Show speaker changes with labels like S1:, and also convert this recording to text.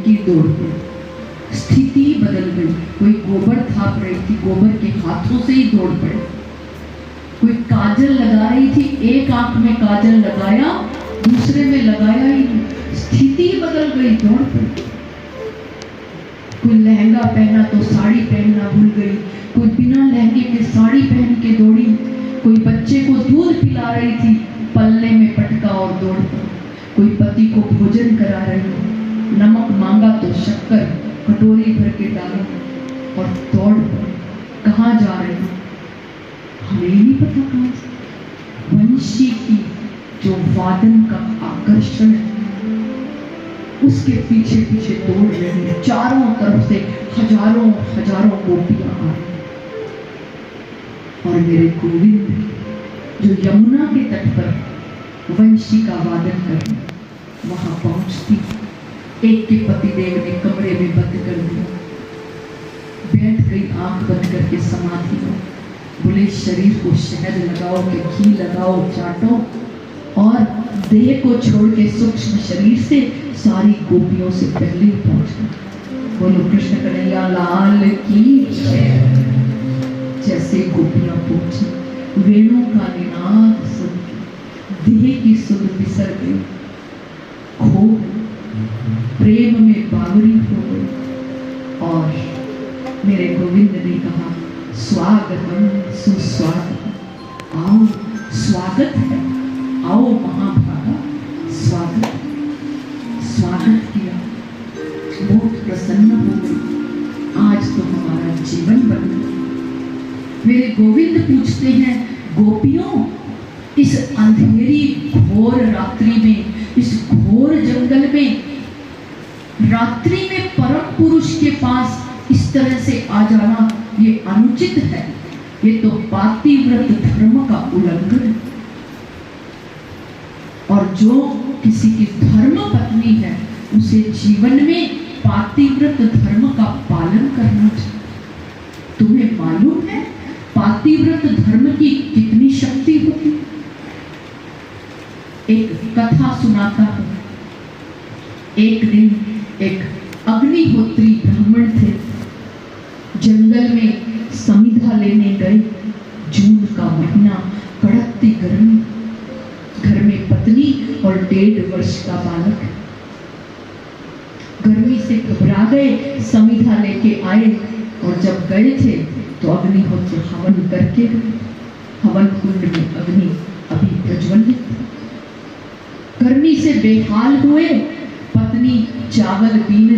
S1: की दौड़ पड़े। स्थिति बदल गई। कोई गोबर थाप रही थी, गोबर के हाथों से ही दौड़ पड़े। कोई काजल लगा रही थी, एक आंख में काजल लगाया, दूसरे में लगाया ही नहीं। स्थिति बदल गई, दौड़ पड़ी। कोई लहंगा पहना तो साड़ी पहनना भूल गई, कोई बिना लहंगे के साड़ी पहन के दौड़ी। कोई बच्चे को दूध पिला रही थी, पल्ले में पटका और दौड़ पड़ी। कोई पति को भोजन करा रही, नमक मांगा तो शक्कर कटोरी भर के डाला और दौड़ पड़ी। कहाँ जा रही, हमें नहीं पता कहाँ से। वंशी की जो वादन का आकर्षण है, उसके पीछे पीछे दौड़ रही है। चारों तरफ से हजारों हजारों गोपियां आ रही। और मेरे गोविंद जो यमुना के तट पर वंशी का वादन करने वहां पहुंचती, एक के पतिदेव ने कमरे में बंद कर दिया, बैठ गई आंख बंद करके समाधि में। बोले शरीर को शहद लगाओ के घी लगाओ, चाटो, और देह को छोड़ के सूक्ष्म शरीर से सारी गोपियों से पहले ही पहुंच गए। बोलो कृष्ण कन्हैया लाल की जय। जैसे गोपियां पहुंची, वेणु का निनाद सुन देह की सुध बिसर गई, खो प्रेम में बावरी हो गई। और मेरे गोविंद ने कहा स्वागतम सुस्वागतम, आओ स्वागत है, आओ महाभागा, स्वागत। स्वागत किया, बहुत प्रसन्न हो गई। आज तो हमारा जीवन बन गया। मेरे गोविंद पूछते हैं गोपियों, इस अंधेरी घोर रात्रि में, इस घोर जंगल में, रात्रि में परम पुरुष के पास इस तरह से आ जाना ये अनुचित है, ये तो पातिव्रत धर्म का उल्लंघन है। और जो किसी की धर्म पत्नी है, उसे जीवन में पातिव्रत धर्म का पालन करना चाहिए। तुम्हें मालूम है पातिव्रत धर्म की कितनी शक्ति होती है? एक कथा सुनाता हूं। एक दिन एक अग्निहोत्री ब्राह्मण थे, जंगल में समिधा लेने गए। जून का महीना, कड़कती गर्मी, घर में पत्नी और 1.5 वर्ष का बालक। गर्मी से घबरा गए, समिधा लेके आए, और जब गए थे तो अग्निहोत्र हवन करके गए। हवन कुंड में अग्नि अभी प्रज्वलित थी। गर्मी से बेहाल हुए, पत्नी चावल पीने